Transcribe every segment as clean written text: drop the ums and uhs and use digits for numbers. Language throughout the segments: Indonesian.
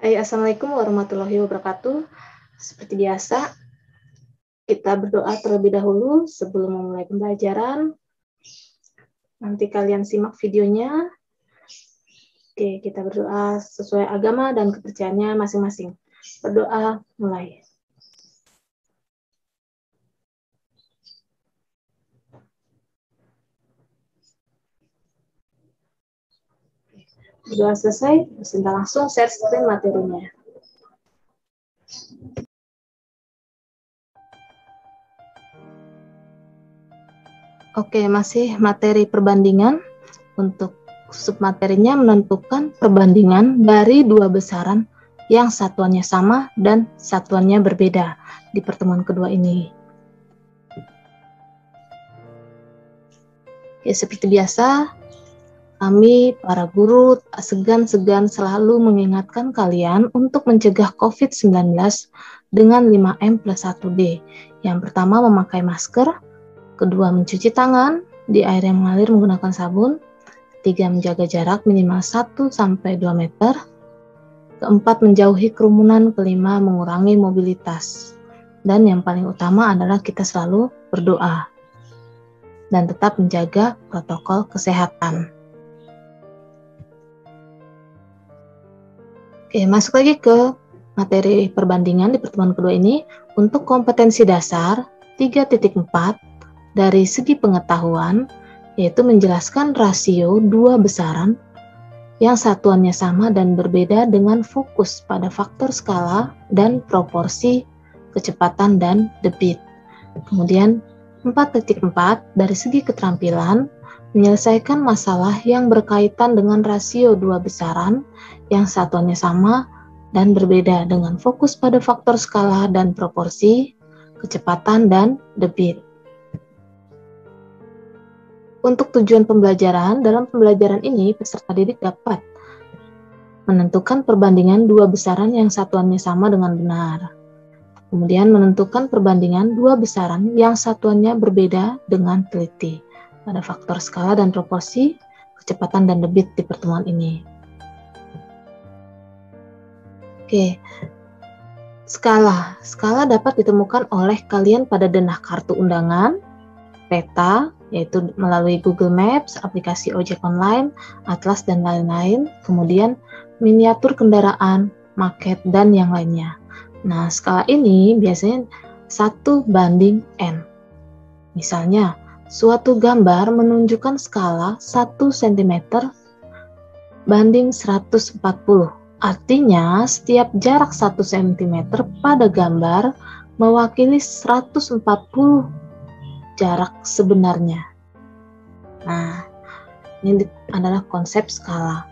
Hai, Assalamualaikum warahmatullahi wabarakatuh. Seperti biasa, kita berdoa terlebih dahulu sebelum memulai pembelajaran. Nanti kalian simak videonya. Oke, kita berdoa sesuai agama dan kepercayaannya masing-masing. Berdoa, mulai. Berdoa selesai, kita langsung share screen materinya. Oke, masih materi perbandingan. Untuk submaterinya menentukan perbandingan dari dua besaran yang satuannya sama dan satuannya berbeda di pertemuan kedua ini. Oke, seperti biasa, kami, para guru, tak segan-segan selalu mengingatkan kalian untuk mencegah COVID-19 dengan 5M plus 1D. Yang pertama, memakai masker. Kedua, mencuci tangan di air yang mengalir menggunakan sabun. Ketiga, menjaga jarak minimal 1-2 meter. Keempat, menjauhi kerumunan. Kelima, mengurangi mobilitas. Dan yang paling utama adalah kita selalu berdoa dan tetap menjaga protokol kesehatan. Oke, masuk lagi ke materi perbandingan di pertemuan kedua ini. Untuk kompetensi dasar 3.4 dari segi pengetahuan, yaitu menjelaskan rasio dua besaran yang satuannya sama dan berbeda dengan fokus pada faktor skala dan proporsi kecepatan dan debit. Kemudian 4.4 dari segi keterampilan, menyelesaikan masalah yang berkaitan dengan rasio dua besaran yang satuannya sama dan berbeda dengan fokus pada faktor skala dan proporsi, kecepatan, dan debit. Untuk tujuan pembelajaran, dalam pembelajaran ini peserta didik dapat menentukan perbandingan dua besaran yang satuannya sama dengan benar. Kemudian menentukan perbandingan dua besaran yang satuannya berbeda dengan teliti pada faktor skala dan proporsi, kecepatan, dan debit di pertemuan ini. Oke, skala. Skala dapat ditemukan oleh kalian pada denah kartu undangan, peta, yaitu melalui Google Maps, aplikasi ojek online, atlas, dan lain-lain, kemudian miniatur kendaraan, maket, dan yang lainnya. Nah, skala ini biasanya 1:n. Misalnya, suatu gambar menunjukkan skala 1 cm banding 140. Artinya, setiap jarak 1 cm pada gambar mewakili 140 jarak sebenarnya. Nah, ini adalah konsep skala.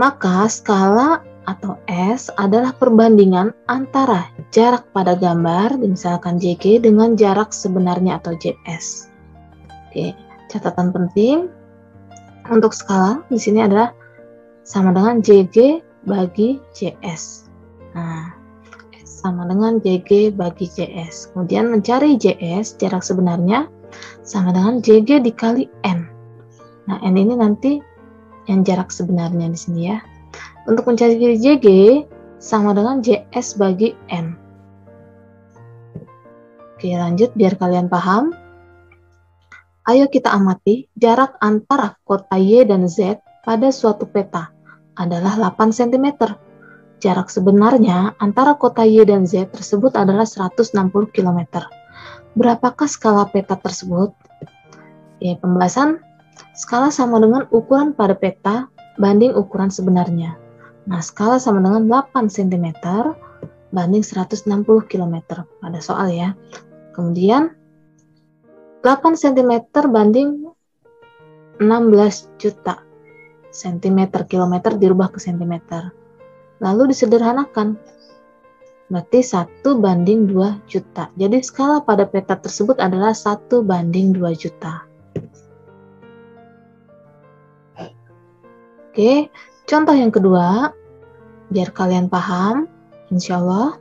Maka skala atau S adalah perbandingan antara jarak pada gambar, misalkan JG, dengan jarak sebenarnya atau JS. Oke, catatan penting untuk skala di sini adalah sama dengan JG bagi JS. Nah, sama dengan JG bagi JS. Kemudian mencari JS, jarak sebenarnya, sama dengan JG dikali N. Nah, N ini nanti yang jarak sebenarnya di sini ya. Untuk mencari JG, sama dengan JS bagi N. Oke, lanjut biar kalian paham. Ayo kita amati jarak antara kota Y dan Z pada suatu peta adalah 8 cm. Jarak sebenarnya antara kota Y dan Z tersebut adalah 160 km. Berapakah skala peta tersebut? Ya, pembahasan skala sama dengan ukuran pada peta banding ukuran sebenarnya. Nah, skala sama dengan 8 cm banding 160 km pada soal ya. Kemudian 8 cm banding 16 juta cm, kilometer dirubah ke cm. Lalu disederhanakan, berarti 1:2 juta. Jadi skala pada peta tersebut adalah 1:2 juta. Oke, contoh yang kedua, biar kalian paham, insya Allah.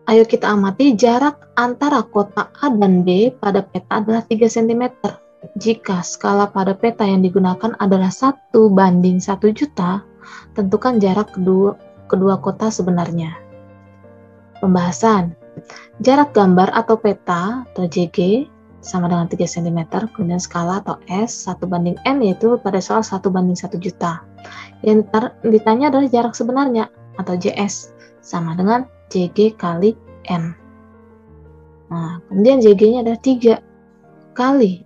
Ayo kita amati jarak antara kota A dan B pada peta adalah 3 cm. Jika skala pada peta yang digunakan adalah 1:1 juta, tentukan jarak kedua kota sebenarnya. Pembahasan. Jarak gambar atau peta atau JG sama dengan 3 cm, kemudian skala atau S 1/N, yaitu pada soal 1/1 juta. Yang ditanya adalah jarak sebenarnya atau JS sama dengan JG kali N. Nah, kemudian JG-nya adalah 3 kali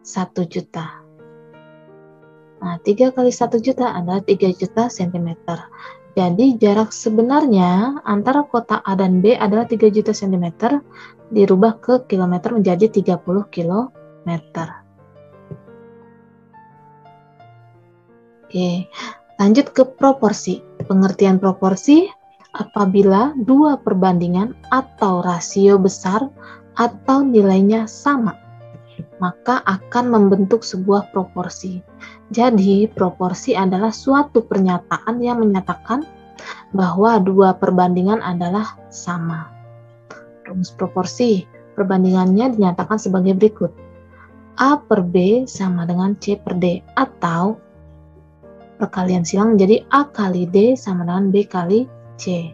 1 juta. Nah, 3 kali 1 juta adalah 3 juta cm. Jadi jarak sebenarnya antara kota A dan B adalah 3 juta cm, dirubah ke kilometer menjadi 30 kilometer. Oke, lanjut ke proporsi. Pengertian proporsi apabila dua perbandingan atau rasio besar atau nilainya sama, maka akan membentuk sebuah proporsi. Jadi, proporsi adalah suatu pernyataan yang menyatakan bahwa dua perbandingan adalah sama. Rumus proporsi, perbandingannya dinyatakan sebagai berikut. A per B sama dengan C per D, atau perkalian silang menjadi A kali D sama dengan B kali C.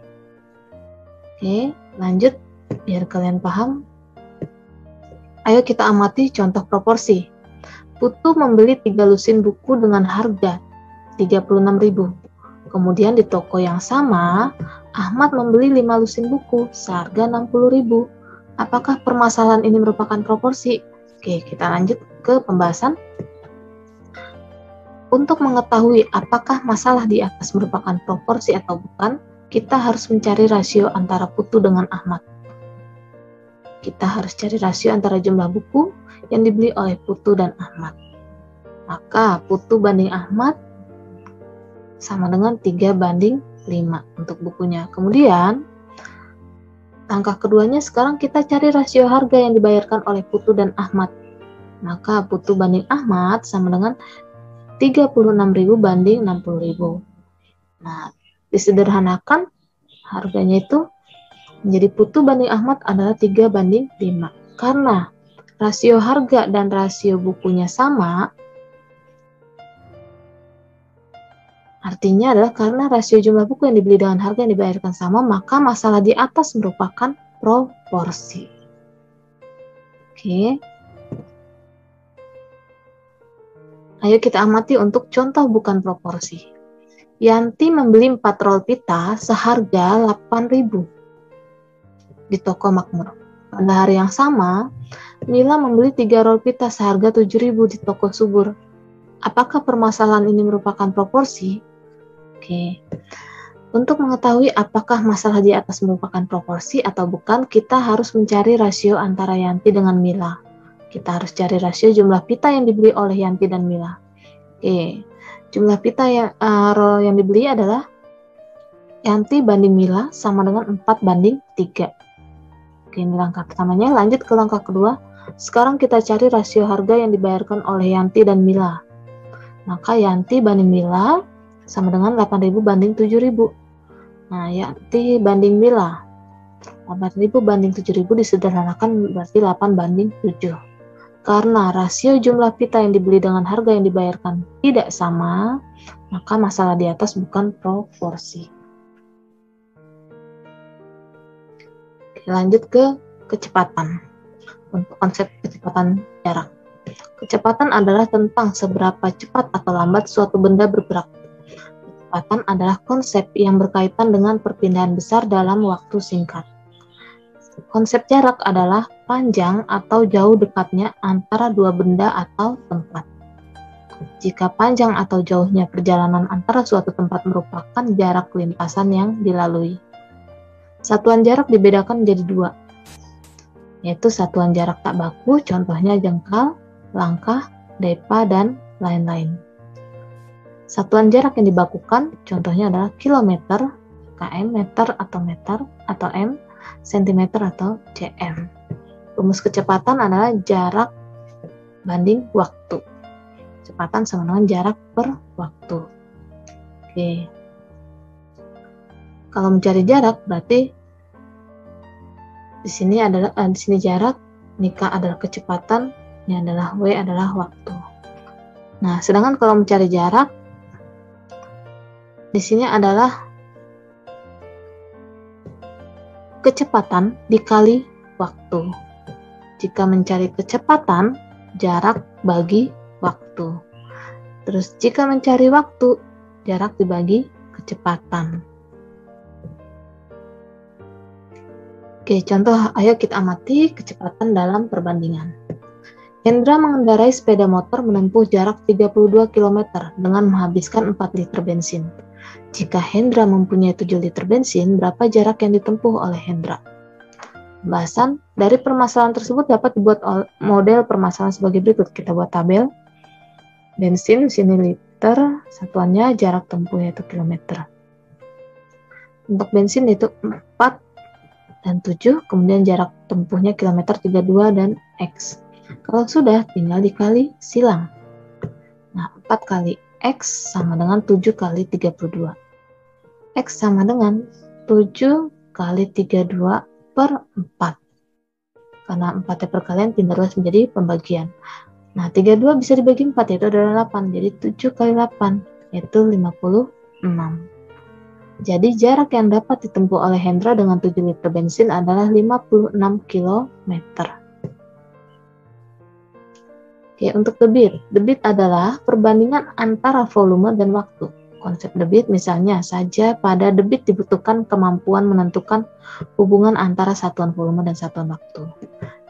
Oke, lanjut biar kalian paham. Ayo kita amati contoh proporsi. Putu membeli 3 lusin buku dengan harga 36.000. Kemudian di toko yang sama, Ahmad membeli 5 lusin buku seharga 60.000. Apakah permasalahan ini merupakan proporsi? Oke, kita lanjut ke pembahasan. Untuk mengetahui apakah masalah di atas merupakan proporsi atau bukan, kita harus mencari rasio antara Putu dengan Ahmad. Kita harus cari rasio antara jumlah buku yang dibeli oleh Putu dan Ahmad. Maka Putu banding Ahmad sama dengan 3/5 untuk bukunya. Kemudian langkah keduanya sekarang kita cari rasio harga yang dibayarkan oleh Putu dan Ahmad. Maka Putu banding Ahmad sama dengan 36.000 banding 60.000. Nah, disederhanakan harganya itu menjadi Putu banding Ahmad adalah 3/5. Karena rasio harga dan rasio bukunya sama, artinya adalah karena rasio jumlah buku yang dibeli dengan harga yang dibayarkan sama, maka masalah di atas merupakan proporsi. Oke. Ayo kita amati untuk contoh bukan proporsi. Yanti membeli 4 rol pita seharga 8.000 di toko Makmur. Pada hari yang sama, Mila membeli 3 rol pita seharga 7.000 di toko Subur. Apakah permasalahan ini merupakan proporsi? Oke. Untuk mengetahui apakah masalah di atas merupakan proporsi atau bukan, kita harus mencari rasio antara Yanti dengan Mila. Kita harus cari rasio jumlah pita yang dibeli oleh Yanti dan Mila. Oke. Jumlah pita rol yang dibeli adalah Yanti banding Mila sama dengan 4/3. Oke, ini langkah pertamanya. Lanjut ke langkah kedua. Sekarang kita cari rasio harga yang dibayarkan oleh Yanti dan Mila. Maka Yanti banding Mila sama dengan 8.000 banding 7.000. Nah, Yanti banding Mila 8.000 banding 7.000 disederhanakan berarti 8/7. Karena rasio jumlah pita yang dibeli dengan harga yang dibayarkan tidak sama, maka masalah di atas bukan proporsi. Oke, lanjut ke kecepatan. Untuk konsep kecepatan jarak. Kecepatan adalah tentang seberapa cepat atau lambat suatu benda bergerak. Kecepatan adalah konsep yang berkaitan dengan perpindahan besar dalam waktu singkat. Konsep jarak adalah panjang atau jauh dekatnya antara dua benda atau tempat. Jika panjang atau jauhnya perjalanan antara suatu tempat merupakan jarak lintasan yang dilalui. Satuan jarak dibedakan menjadi 2, yaitu satuan jarak tak baku, contohnya jengkal, langkah, depa, dan lain-lain. Satuan jarak yang dibakukan, contohnya adalah kilometer, km, meter, atau m, sentimeter, atau cm. Rumus kecepatan adalah jarak banding waktu. Kecepatan sama dengan jarak per waktu. Oke. Kalau mencari jarak berarti di sini jarak, ini K adalah kecepatan, ini adalah W adalah waktu. Nah, sedangkan kalau mencari jarak di sini adalah kecepatan dikali waktu. Jika mencari kecepatan, jarak bagi waktu. Terus jika mencari waktu, jarak dibagi kecepatan. Oke, contoh, ayo kita amati kecepatan dalam perbandingan. Hendra mengendarai sepeda motor menempuh jarak 32 km dengan menghabiskan 4 liter bensin. Jika Hendra mempunyai 7 liter bensin, berapa jarak yang ditempuh oleh Hendra? Pembahasan dari permasalahan tersebut dapat dibuat model permasalahan sebagai berikut. Kita buat tabel. Bensin, sini liter, satuannya jarak tempuh yaitu kilometer. Untuk bensin itu 4 dan 7, kemudian jarak tempuhnya kilometer 32 dan X. Kalau sudah, tinggal dikali silang. Nah, 4 kali X sama dengan 7 kali 32. X sama dengan 7 kali 32 per 4. Karena 4 perkalian pindah ruas menjadi pembagian. Nah, 32 bisa dibagi 4, yaitu adalah 8. Jadi 7 kali 8, yaitu 56. Jadi jarak yang dapat ditempuh oleh Hendra dengan 7 liter bensin adalah 56 km. Oke, untuk debit. Debit adalah perbandingan antara volume dan waktu. Konsep debit misalnya saja pada debit dibutuhkan kemampuan menentukan hubungan antara satuan volume dan satuan waktu.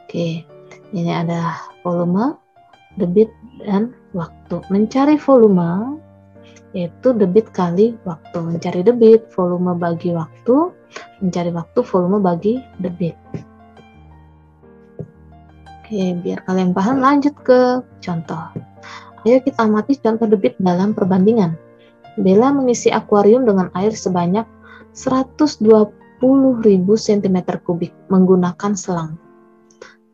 Oke, ini ada volume, debit, dan waktu. Mencari volume yaitu debit kali waktu. Mencari debit, volume bagi waktu. Mencari waktu, volume bagi debit. Oke, biar kalian paham, lanjut ke contoh. Ayo kita amati contoh debit dalam perbandingan. Bella mengisi akuarium dengan air sebanyak 120.000 cm3 menggunakan selang.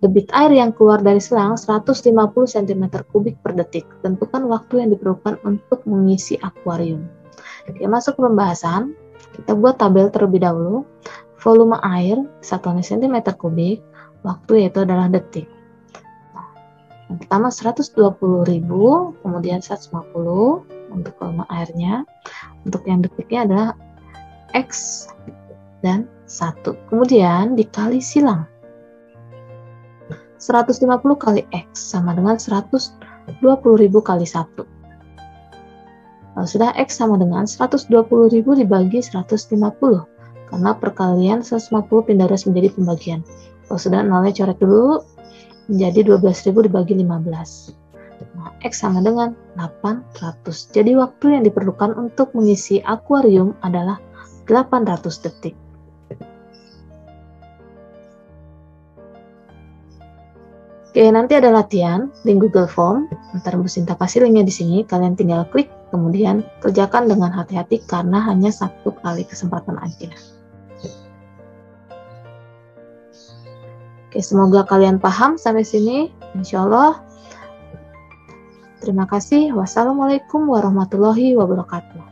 Debit air yang keluar dari selang 150 cm3 per detik. Tentukan waktu yang diperlukan untuk mengisi akuarium. Oke, masuk ke pembahasan. Kita buat tabel terlebih dahulu. Volume air satuannya cm3, waktu yaitu adalah detik. Yang pertama 120.000, kemudian 150 untuk volume airnya. Untuk yang detiknya adalah X dan 1. Kemudian dikali silang. 150 kali X sama dengan 120.000 kali 1. Kalau sudah X sama dengan 120.000 dibagi 150. Karena perkalian 150 pindah ruas menjadi pembagian. Kalau sudah nolnya coret dulu, menjadi 12.000 dibagi 15. Nah, X sama dengan 800. Jadi waktu yang diperlukan untuk mengisi akuarium adalah 800 detik. Oke, nanti ada latihan di Google Form. Ntar Bu Sinta kasih linknya di sini. Kalian tinggal klik, kemudian kerjakan dengan hati-hati karena hanya 1 kali kesempatan aja. Oke, semoga kalian paham sampai sini. Insya Allah. Terima kasih. Wassalamualaikum warahmatullahi wabarakatuh.